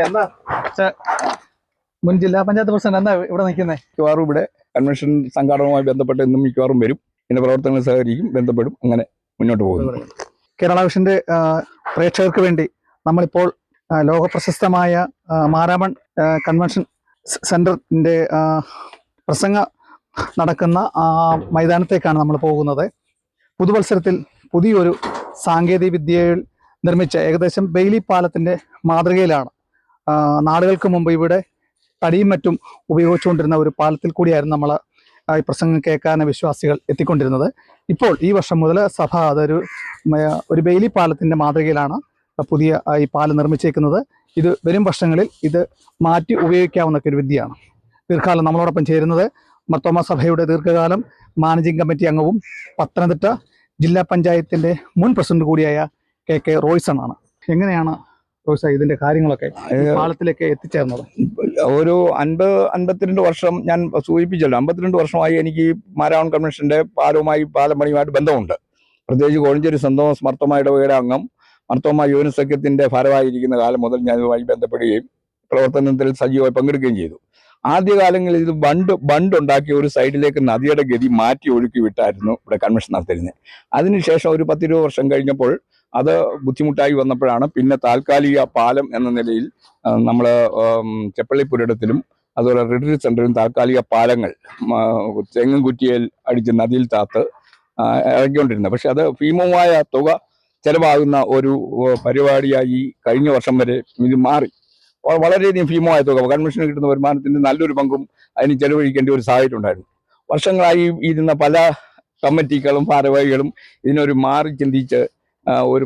എന്താ മുൻ ജില്ലാ പഞ്ചായത്ത് പ്രസിഡന്റ് എന്താ ഇവിടെ നിൽക്കുന്നത്? മിക്കവാറും ഇവിടെ കൺവെൻഷൻ സംഘാടനവുമായി ബന്ധപ്പെട്ട് ഇന്നും മിക്കവാറും വരും. ഇതിന്റെ പ്രവർത്തനങ്ങൾ സഹകരിക്കും, ബന്ധപ്പെടും, അങ്ങനെ മുന്നോട്ട് പോകുന്നു. കേരള വിഷന്റെ പ്രേക്ഷകർക്ക് വേണ്ടി നമ്മളിപ്പോൾ ലോകപ്രശസ്തമായ മാരാമൺ കൺവെൻഷൻ സെന്ററിന്റെ പ്രസംഗ നടക്കുന്ന മൈതാനത്തേക്കാണ് നമ്മൾ പോകുന്നത്. പുതുവത്സരത്തിൽ പുതിയൊരു സാങ്കേതിക വിദ്യയിൽ നിർമ്മിച്ച ഏകദേശം ബെയിലി പാലത്തിന്റെ മാതൃകയിലാണ് നാളുകൾക്ക് മുമ്പ് ഇവിടെ തടിയും മറ്റും ഉപയോഗിച്ചുകൊണ്ടിരുന്ന ഒരു പാലത്തിൽ കൂടിയായിരുന്നു നമ്മൾ ഈ പ്രസംഗം കേൾക്കാൻ വിശ്വാസികൾ എത്തിക്കൊണ്ടിരുന്നത്. ഇപ്പോൾ ഈ വർഷം മുതൽ സഭ അതൊരു ബെയിലി പാലത്തിന്റെ മാതൃകയിലാണ് പുതിയ ഈ പാലം നിർമ്മിച്ചേക്കുന്നത്. ഇത് വരും വർഷങ്ങളിൽ ഇത് മാറ്റി ഉപയോഗിക്കാവുന്ന ഒരു വിദ്യയാണ്. ദീർഘകാലം നമ്മളോടൊപ്പം ചേരുന്നത് മർത്തോമ സഭയുടെ ദീർഘകാലം മാനേജിംഗ് കമ്മിറ്റി അംഗവും പത്തനംതിട്ട ജില്ലാ പഞ്ചായത്തിന്റെ മുൻ പ്രസിഡന്റ് കൂടിയായ KK റോയ്സൺ ആണ്. എങ്ങനെയാണ് റോയ്സ ഇതിന്റെ കാര്യങ്ങളൊക്കെ പാലത്തിലേക്ക് എത്തിച്ചേർന്നത്? ഒരു 50-52 വർഷം ഞാൻ സൂചിപ്പിച്ചല്ലോ. 52 വർഷമായി എനിക്ക് മാരാമൺ കൺവെൻഷന്റെ പാലം പണിയുമായിട്ട് ബന്ധമുണ്ട്. പ്രത്യേകിച്ച് കോഴഞ്ചേരി സെന്റ് തോമസ് മർത്തോമ ഇടവകയുടെ അംഗം, മർത്തോമ യുവന സഖ്യത്തിന്റെ ഭാരവായിരിക്കുന്ന കാലം മുതൽ ഞാൻ ഇതുമായി ബന്ധപ്പെടുകയും പ്രവർത്തനത്തിൽ സജീവമായി പങ്കെടുക്കുകയും ചെയ്തു. ആദ്യകാലങ്ങളിൽ ഇത് ബണ്ട് ഉണ്ടാക്കിയ ഒരു സൈഡിലേക്ക് നദിയുടെ ഗതി മാറ്റി ഒഴുക്കി വിട്ടായിരുന്നു ഇവിടെ കൺവെൻഷൻ നടത്തിയിരുന്നത്. അതിനുശേഷം ഒരു 10-20 വർഷം കഴിഞ്ഞപ്പോൾ അത് ബുദ്ധിമുട്ടായി വന്നപ്പോഴാണ് പിന്നെ താൽക്കാലിക പാലം എന്ന നിലയിൽ നമ്മൾ ചെപ്പള്ളിപ്പുരയിടത്തിലും അതുപോലെ റിട്രീറ്റ് സെന്ററിലും താൽക്കാലിക പാലങ്ങൾ തെങ്ങും കുറ്റിയിൽ അടിച്ച് നദിയിൽ താത്ത് ഇറക്കിക്കൊണ്ടിരുന്നത്. പക്ഷെ അത് ഭീമമായ തുക ചെലവാകുന്ന ഒരു പരിപാടിയായി കഴിഞ്ഞ വർഷം വരെ ഇത് മാറി. വളരെയധികം ഭീമമായ തുക, കൺവെൻഷന് കിട്ടുന്ന വരുമാനത്തിന്റെ നല്ലൊരു പങ്കും അതിന് ചെലവഴിക്കേണ്ട ഒരു സാഹചര്യം ഉണ്ടായിരുന്നു. വർഷങ്ങളായി ഇരുന്ന പല കമ്മിറ്റികളും ഭാരവാഹികളും ഇതിനൊരു മാറി ചിന്തിച്ച് ഒരു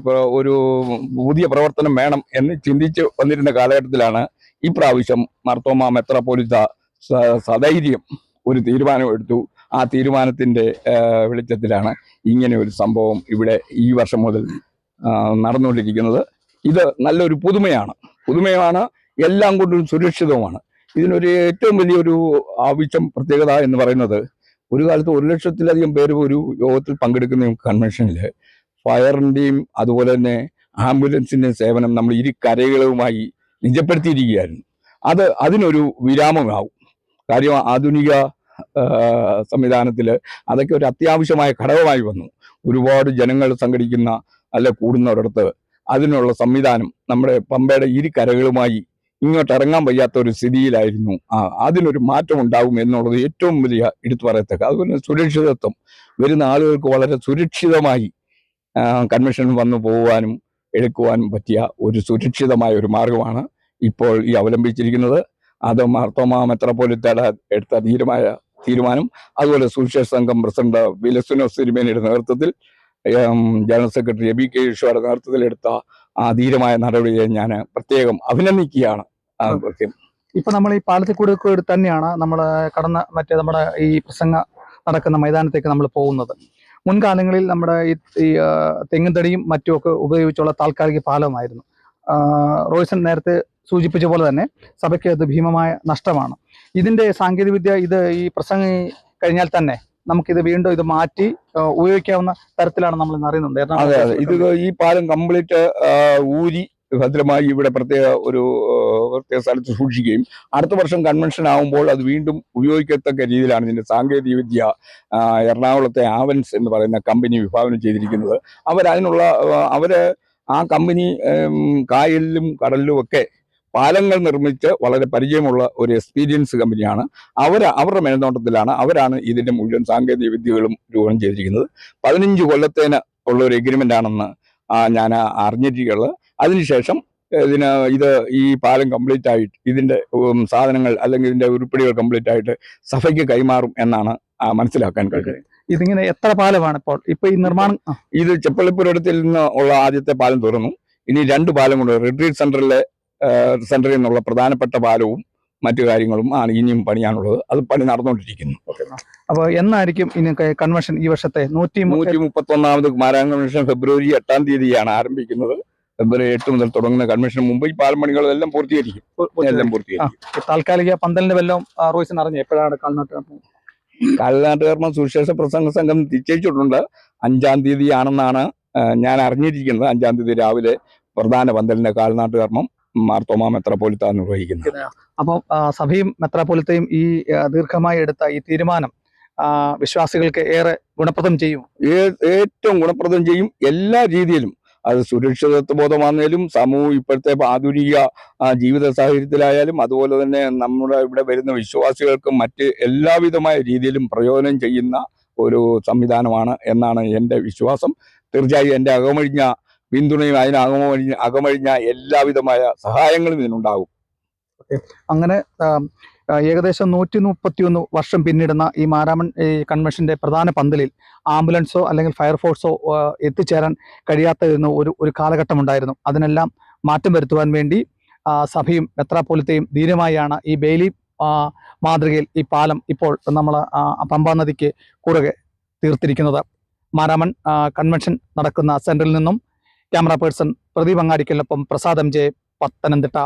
പുതിയ പ്രവർത്തനം വേണം എന്ന് ചിന്തിച്ച് വന്നിരുന്ന കാലഘട്ടത്തിലാണ് ഈ പ്രാവശ്യം മാർത്തോമ മെത്രാപ്പോലീത്ത സധൈര്യം ഒരു തീരുമാനമെടുത്തു. ആ തീരുമാനത്തിന്റെ വെളിച്ചത്തിലാണ് ഇങ്ങനെ ഒരു സംഭവം ഇവിടെ ഈ വർഷം മുതൽ നടന്നുകൊണ്ടിരിക്കുന്നത്. ഇത് നല്ലൊരു പുതുമയാണ്, എല്ലാം കൊണ്ടും സുരക്ഷിതവുമാണ്. ഇതിനൊരു ഏറ്റവും വലിയൊരു ആവശ്യം പ്രത്യേകത എന്ന് പറയുന്നത്, ഒരു കാലത്ത് 1 ലക്ഷത്തിലധികം പേര് ഒരു യോഗത്തിൽ പങ്കെടുക്കുന്ന കൺവെൻഷനിൽ ഫയറിന്റെയും അതുപോലെ തന്നെ ആംബുലൻസിന്റെയും സേവനം നമ്മൾ ഇരു കരകളുമായി നിജപ്പെടുത്തിയിരിക്കുകയായിരുന്നു. അതിനൊരു വിരാമമാവും. കാര്യം ആധുനിക സംവിധാനത്തിൽ അതൊക്കെ ഒരു അത്യാവശ്യമായ ഘടകമായി വന്നു. ഒരുപാട് ജനങ്ങൾ സംഘടിക്കുന്ന കൂടുന്നവരടുത്ത് അതിനുള്ള സംവിധാനം നമ്മുടെ പമ്പയുടെ ഇരു കരകളുമായി ഇങ്ങോട്ട് ഇറങ്ങാൻ വയ്യാത്ത ഒരു സ്ഥിതിയിലായിരുന്നു. അതിനൊരു മാറ്റം ഉണ്ടാകും എന്നുള്ളത് ഏറ്റവും വലിയ എടുത്തു പറയത്തക്ക. അതുപോലെ സുരക്ഷിതത്വം, വരുന്ന ആളുകൾക്ക് വളരെ സുരക്ഷിതമായി കൺവെൻഷൻ വന്നു പോകുവാനും എടുക്കുവാനും പറ്റിയ ഒരു സുരക്ഷിതമായ ഒരു മാർഗമാണ് ഇപ്പോൾ ഈ അവലംബിച്ചിരിക്കുന്നത്. അത് മാർത്തോമ മെത്രാപ്പോലീത്തയുടെ എടുത്ത തീരുമാനം, അതുപോലെ സുവിശേഷ സംഘം പ്രസിഡന്റ് വിലസുനോസ് തിരുമേനിയുടെ നേതൃത്വത്തിൽ ജനറൽ സെക്രട്ടറി എബി കെ ഈശോയുടെ നേതൃത്വത്തിൽ എടുത്ത ആ ധീരമായ നടപടിയെ ഞാൻ പ്രത്യേകം അഭിനന്ദിക്കുകയാണ്. ഇപ്പൊ നമ്മൾ ഈ പാലത്തിൽ കൂടെ തന്നെയാണ് നമ്മൾ നമ്മുടെ ഈ പ്രസംഗ നടക്കുന്ന മൈതാനത്തേക്ക് നമ്മൾ പോകുന്നത്. മുൻകാലങ്ങളിൽ നമ്മുടെ ഈ തെങ്ങും തടിയും മറ്റുമൊക്കെ ഉപയോഗിച്ചുള്ള താൽക്കാലിക പാലമായിരുന്നു. റോയ്സൺ നേരത്തെ സൂചിപ്പിച്ച പോലെ തന്നെ സഭയ്ക്ക് അത് ഭീമമായ നഷ്ടമാണ്. ഇതിന്റെ സാങ്കേതികവിദ്യ ഈ പ്രസംഗം കഴിഞ്ഞാൽ തന്നെ നമുക്കിത് വീണ്ടും ഇത് മാറ്റി ഉപയോഗിക്കാവുന്ന തരത്തിലാണ് നമ്മൾ ഇന്ന് അറിയുന്നുണ്ട്. അതെ, ഇത് ഈ പാലം കംപ്ലീറ്റ് ഊരി ഭദ്രമായി ഇവിടെ പ്രത്യേക സ്ഥലത്ത് സൂക്ഷിക്കുകയും അടുത്ത വർഷം കൺവെൻഷൻ ആകുമ്പോൾ അത് വീണ്ടും ഉപയോഗിക്കത്തക്ക രീതിയിലാണ് ഇതിന്റെ സാങ്കേതിക വിദ്യ എറണാകുളത്തെ ആവൻസ് എന്ന് പറയുന്ന കമ്പനി വിഭാവനം ചെയ്തിരിക്കുന്നത്. അവര് ആ കമ്പനി കായലിലും കടലിലും ഒക്കെ പാലങ്ങൾ നിർമ്മിച്ച് വളരെ പരിചയമുള്ള ഒരു എക്സ്പീരിയൻസ് കമ്പനിയാണ്. അവരുടെ മേൽനോട്ടത്തിലാണ് അവരാണ് ഇതിന്റെ മുഴുവൻ സാങ്കേതിക വിദ്യകളും രൂപം ചെയ്തിരിക്കുന്നത്. 15 കൊല്ലത്തേന് ഉള്ള ഒരു എഗ്രിമെന്റ് ആണെന്ന് ഞാൻ അറിഞ്ഞിട്ടുള്ളത്. അതിനുശേഷം ഈ പാലം കംപ്ലീറ്റ് ആയിട്ട് ഇതിന്റെ സാധനങ്ങൾ അല്ലെങ്കിൽ ഇതിന്റെ ഉരുപ്പടികൾ കംപ്ലീറ്റ് ആയിട്ട് സഭയ്ക്ക് കൈമാറും എന്നാണ് മനസ്സിലാക്കാൻ കഴിയുന്നത്. ഇതിങ്ങനെ എത്ര പാലമാണ് ഇപ്പോൾ ഈ നിർമ്മാണം? ഇത് ചെപ്പള്ളിപ്പുരയിടത്തിൽ നിന്ന് ഉള്ള ആദ്യത്തെ പാലം തുറന്നു. ഇനി 2 പാലം കൊണ്ട് റിട്രീറ്റ് സെന്ററിൽ നിന്നുള്ള പ്രധാനപ്പെട്ട പാലവും മറ്റു കാര്യങ്ങളും ആണ് ഇനിയും പണിയാനുള്ളത്. അത് പണി നടന്നുകൊണ്ടിരിക്കുന്നു. അപ്പോൾ എന്നായിരിക്കും ഇനി കൺവെൻഷൻ ഈ വർഷത്തെ 131ാമത് മാരാമൺ കൺവെൻഷൻ ഫെബ്രുവരി 8-ാം തീയതിയാണ് ആരംഭിക്കുന്നത്. ഫെബ്രുവരി 8 മുതൽ തുടങ്ങുന്ന കൺവെൻഷന് മുമ്പ് ഈ പാലം പണികളെല്ലാം പൂർത്തീകരിക്കും. താൽക്കാലിക പന്തലിന്റെ വല്ലതും റോയ്സൺ അറിഞ്ഞു എപ്പോഴാണ് കാൽനാട്ടുകർമ്മം സുവിശേഷ പ്രസംഗ സംഘം നിശ്ചയിച്ചിട്ടുണ്ട്. 5-ാം തീയതി ആണെന്നാണ് ഞാൻ അറിഞ്ഞിരിക്കുന്നത്. 5-ാം തീയതി രാവിലെ പ്രധാന പന്തലിന്റെ കാൽനാട്ടുകർമ്മം മാർത്തോമാ മെത്രാപ്പോലിത്ത നിർവഹിക്കുന്നത്. അപ്പം സഭയും മെത്രാപ്പൊലിത്തയും ഈ ദീർഘമായി എടുത്ത ഈ തീരുമാനം വിശ്വാസികൾക്ക് ഏറെ ഗുണപ്രദം ചെയ്യും. ഏറ്റവും ഗുണപ്രദം ചെയ്യും. എല്ലാ രീതിയിലും അത് സുരക്ഷിതത്വ ബോധമാണെങ്കിലും ഇപ്പോഴത്തെ ആധുനിക ജീവിത സാഹചര്യത്തിലായാലും അതുപോലെ തന്നെ നമ്മുടെ ഇവിടെ വരുന്ന വിശ്വാസികൾക്കും മറ്റ് എല്ലാവിധമായ രീതിയിലും പ്രയോജനം ചെയ്യുന്ന ഒരു സംവിധാനമാണ് എന്നാണ് എൻ്റെ വിശ്വാസം. തീർച്ചയായും എൻ്റെ അകമഴിഞ്ഞ പിന്തുണയും അതിന് അകമഴിഞ്ഞ എല്ലാവിധമായ സഹായങ്ങളും ഇതിനുണ്ടാകും. അങ്ങനെ ഏകദേശം 131 വർഷം പിന്നിടുന്ന ഈ മാരാമൺ കൺവെൻഷന്റെ പ്രധാന പന്തലിൽ ആംബുലൻസോ അല്ലെങ്കിൽ ഫയർഫോഴ്സോ എത്തിച്ചേരാൻ കഴിയാത്ത ഒരു കാലഘട്ടമുണ്ടായിരുന്നു. അതിനെല്ലാം മാറ്റം വരുത്തുവാൻ വേണ്ടി സഭയും മെത്രാപ്പൊലിത്തയും ധീരമായാണ് ഈ ബെയിലി മാതൃകയിൽ ഈ പാലം ഇപ്പോൾ നമ്മൾ പമ്പാ നദിക്ക് കുറുകെ തീർത്തിരിക്കുന്നത്. മാരാമൺ കൺവെൻഷൻ നടക്കുന്ന സെന്ററിൽ നിന്നും ക്യാമറ പേഴ്സൺ പ്രദീപ് അങ്ങാടിക്കലിനൊപ്പം പ്രസാദ് MJ, പത്തനംതിട്ട.